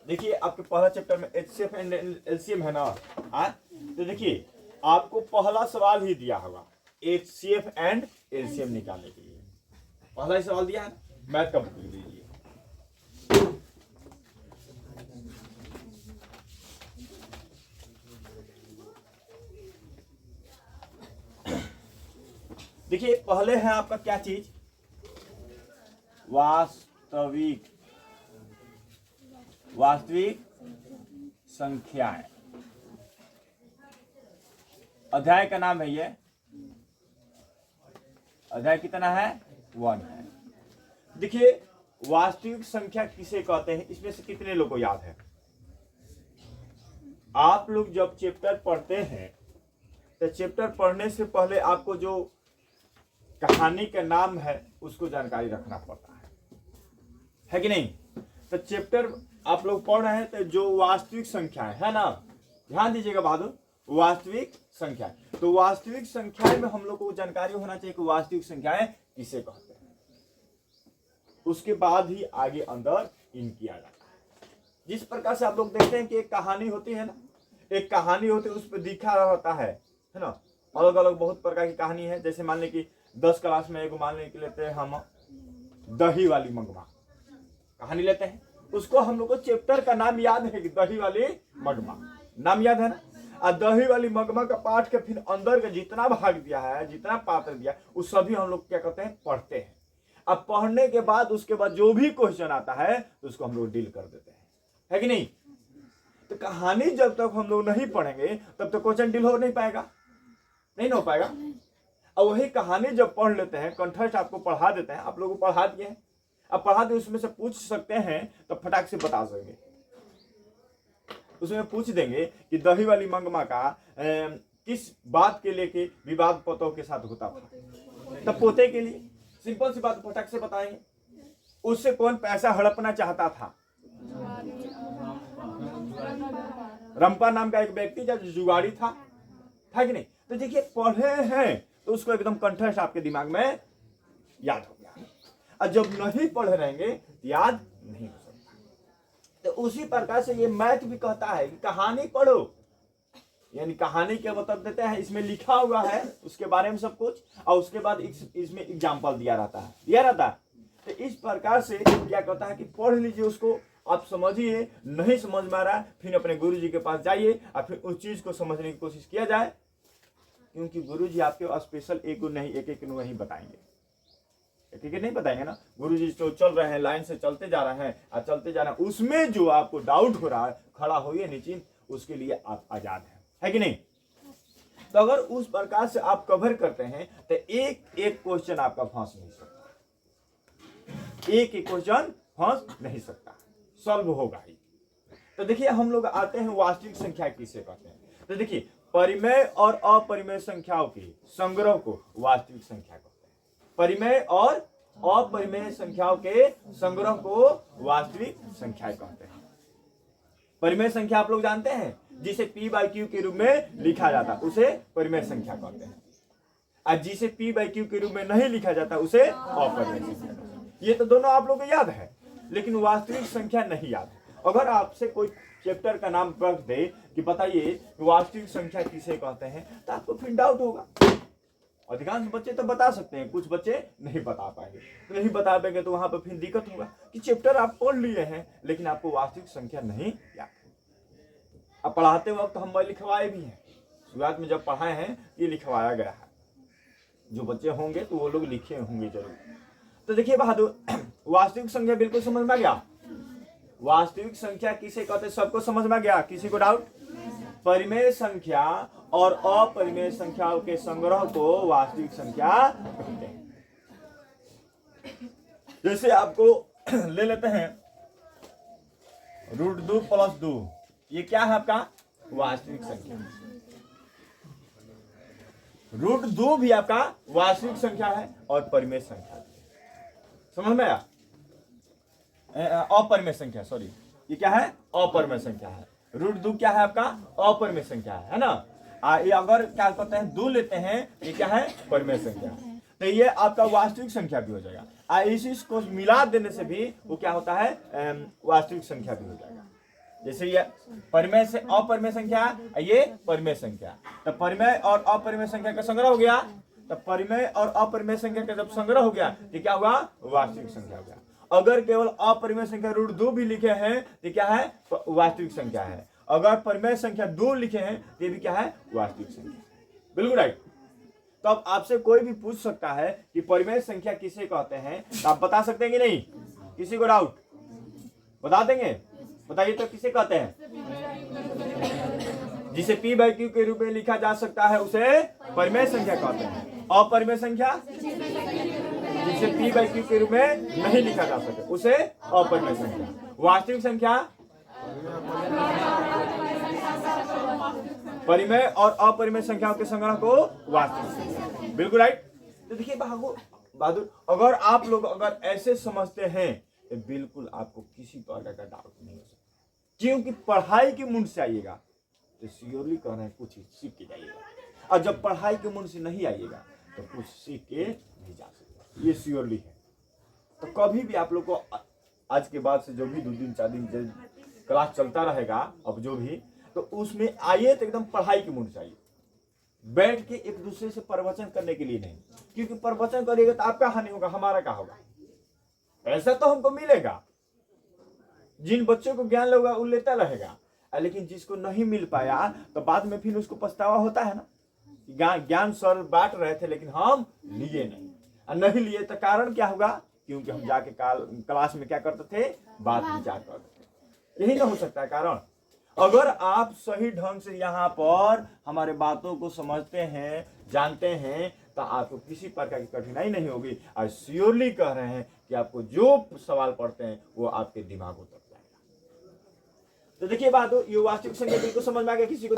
देखिए आपके पहला चैप्टर में एचसीएफ एंड एलसीएम है ना। तो देखिए आपको पहला सवाल ही दिया होगा एचसीएफ एंड एलसीएम निकालने के लिए, पहला ही सवाल दिया है। मैथ का बुक लीजिए। देखिए पहले है आपका क्या चीज, वास्तविक संख्याएं। अध्याय का नाम है ये, अध्याय कितना है 1 है। देखिए वास्तविक संख्या किसे कहते हैं, इसमें से कितने लोगों को याद है? आप लोग जब चैप्टर पढ़ते हैं तो चैप्टर पढ़ने से पहले आपको जो कहानी का नाम है उसको जानकारी रखना पड़ता है कि नहीं? तो चैप्टर आप लोग पढ़ रहे हैं तो जो वास्तविक संख्याएं है ना, ध्यान दीजिएगा बहादुर, वास्तविक संख्या। तो वास्तविक संख्याएं में हम लोग को जानकारी होना चाहिए कि वास्तविक संख्याएं किसे कहते हैं, उसके बाद ही आगे अंदर इन किया जाता है। जिस प्रकार से आप लोग देखते हैं कि एक कहानी होती है ना, एक कहानी होती है उस पर लिखा रहता है ना, अलग अलग बहुत प्रकार की कहानी है। जैसे मान लें कि 10 क्लास में एक मान लेके लेते हैं हम दही वाली मगमा कहानी लेते हैं, उसको हम लोग को चैप्टर का नाम याद है कि दही वाली मगमा, नाम याद है ना। और दही वाली मगमा का पाठ के फिर अंदर का जितना भाग दिया है, जितना पात्र दिया, उस सभी हम लोग क्या करते हैं, पढ़ते हैं। अब पढ़ने के बाद उसके बाद जो भी क्वेश्चन आता है तो उसको हम लोग डील कर देते हैं, है कि नहीं? तो कहानी जब तक हम लोग नहीं पढ़ेंगे तब तक क्वेश्चन डील हो नहीं पाएगा, नहीं हो पाएगा। और वही कहानी जब पढ़ लेते हैं, कंठस्थ आपको पढ़ा देते हैं, आप लोगों को पढ़ा दिए हैं, अब पढ़ा दिए उसमें से पूछ सकते हैं तो फटाक से बता सकेंगे। उसमें पूछ देंगे कि दही वाली मंगमा का किस बात के लेके विवाद पोतों के साथ होता था, तब पोते के लिए सिंपल सी बात फटाक से बताएंगे। उससे कौन पैसा हड़पना चाहता था? रंपा नाम का एक व्यक्ति जो जुगाड़ी था कि नहीं? तो देखिए पढ़े हैं तो उसको एकदम कंठस्थ आपके दिमाग में याद हो गया, और जब नहीं पढ़े रहेंगे याद नहीं हो सकता। तो उसी प्रकार से ये मैथ भी कहता है कि कहानी पढ़ो, यानी कहानी क्या मतलब देते हैं, इसमें लिखा हुआ है उसके बारे में सब कुछ, और उसके बाद इसमें एग्जाम्पल दिया रहता है। तो इस प्रकार से क्या कहता है कि पढ़ लीजिए उसको, आप समझिए, नहीं समझ में आ रहा है फिर अपने गुरुजी के पास जाइए और फिर उस चीज को समझने की कोशिश किया जाए, क्योंकि गुरुजी आपके स्पेशल एक एक नहीं बताएंगे, एक नहीं बताएंगे ना। गुरुजी तो चल रहे हैं, लाइन से चलते जा रहे हैं और चलते जा रहे हैं, उसमें जो आपको डाउट हो रहा है खड़ा होइए निश्चिंत, उसके लिए आप आजाद है कि नहीं? तो अगर उस प्रकार से आप कवर करते हैं तो एक क्वेश्चन आपका फंस नहीं सकता, एक क्वेश्चन फंस नहीं सकता, सॉल्व होगा ही। तो देखिए हम लोग आते हैं वास्तविक संख्या किसे कहते हैं। तो देखिए परिमेय और अपरिमेय संख्याओं के संग्रह को वास्तविक संख्या कहते हैं। परिमेय और अपरिमेय संख्याओं के संग्रह को वास्तविक संख्या कहते हैं। परिमेय संख्या आप लोग जानते हैं, जिसे p/q के रूप में लिखा जाता उसे परिमेय संख्या कहते हैं, और जिसे p/q के रूप में नहीं लिखा जाता उसे अपरिमेय संख्या कहते हैं। ये तो दोनों आप लोग को याद है, लेकिन वास्तविक संख्या नहीं याद है। अगर आपसे कोई चैप्टर का नाम रख दे कि बताइए वास्तविक संख्या किसे कहते हैं, तो आपको फिर डाउट होगा। अधिकांश बच्चे तो बता सकते हैं, कुछ बच्चे नहीं बता पाएंगे। तो नहीं बता पाएंगे तो वहां पर फिर दिक्कत होगा कि चैप्टर आप पढ़ लिए हैं लेकिन आपको वास्तविक संख्या नहीं याद है। अब पढ़ाते वक्त हम लिखवाए भी हैं, शुरुआत में जब पढ़ाए हैं ये लिखवाया गया है, जो बच्चे होंगे तो वो लोग लिखे होंगे जरूर। तो देखिए बहादुर, वास्तविक संख्या बिल्कुल समझ में गया। वास्तविक संख्या किसे कहते हैं सबको समझ में गया, किसी को डाउट? परिमेय संख्या और अपरिमेय संख्याओं के संग्रह को वास्तविक संख्या कहते हैं। जैसे आपको ले लेते हैं √2 + 2, ये क्या है आपका वास्तविक संख्या। √2 भी आपका वास्तविक संख्या है और परिमेय संख्या है। समझ में आया? अपरिमेय संख्या, सॉरी, ये क्या है? अपरिमेय संख्या है। √2 क्या है आपका? अपरिमेय संख्या है ना। ये अगर क्या कहते हैं 2 लेते हैं, ये क्या है? परिमेय संख्या। तो ये आपका वास्तविक संख्या भी हो जाएगा। इसी को मिला देने से भी वो क्या होता है? वास्तविक संख्या भी हो जाएगा। जैसे ये परिमेय से अपरिमेय संख्या, ये परिमेय संख्या, तो परिमेय और अपरिमेय संख्या का संग्रह हो गया। तो परिमेय और अपरिमेय संख्या का जब संग्रह हो गया तो क्या हुआ, वास्तविक संख्या हो गया। अगर केवल अपरिमेय संख्या √2 भी लिखे हैं तो क्या है, वास्तविक संख्या है। अगर परिमेय संख्या 2 लिखे हैं तो भी क्या है, वास्तविक संख्या। बिल्कुल राइट। तो अब आपसे कोई भी पूछ सकता है कि परिमेय संख्या किसे कहते हैं, तो आप बता सकते हैं कि नहीं? किसी को डाउट? बता देंगे? बताइए तो किसे कहते हैं? जिसे p/q के रूप में लिखा जा सकता है उसे परिमेय संख्या कहते हैं। अपरिमेय संख्या जिसे p/q के रूप में नहीं लिखा जा सकता उसे अपरिमेय संख्या। वास्तविक संख्या परिमेय और अपरिमेय संख्याओं के संग्रह को वास्तविक संख्या। बिल्कुल राइट। तो देखिए बहादुर, अगर आप लोग अगर ऐसे समझते हैं तो बिल्कुल आपको किसी प्रकार का डाउट नहीं हो सकता, क्योंकि पढ़ाई के मुंड से आइएगा तो श्योरली कह रहे हैं कुछ सीख के जाइएगा, और जब पढ़ाई के मुंड से नहीं आइएगा तो कुछ सीख के नहीं जा सकते, ये श्योरली है। तो कभी भी आप लोग को आज के बाद से जो भी 2 दिन 4 दिन क्लास चलता रहेगा, अब जो भी, तो उसमें आइए तो एकदम पढ़ाई के मूड से आइए, बैठ के एक दूसरे से प्रवचन करने के लिए नहीं, क्योंकि प्रवचन करिएगा तो आपका हानि होगा, हमारा क्या होगा? पैसा तो हमको मिलेगा, जिन बच्चों को ज्ञान होगा वो लेता रहेगा, लेकिन जिसको नहीं मिल पाया तो बाद में फिर उसको पछतावा होता है ना। ज्ञान सर बांट रहे थे लेकिन हम लिए नहीं, और नहीं लिए तो कारण क्या होगा? क्योंकि हम जाके क्लास में क्या करते थे, बात विचार करते थे। यही ना हो सकता है कारण। अगर आप सही ढंग से यहाँ पर हमारे बातों को समझते हैं, जानते हैं, तो आपको किसी प्रकार की कठिनाई नहीं होगी। और श्योरली कह रहे हैं कि आपको जो सवाल पढ़ते हैं वो आपके दिमाग को तक जाएगा। तो देखिए बात, ये वास्तविक संख्या बिल्कुल समझ में आ गया किसी को?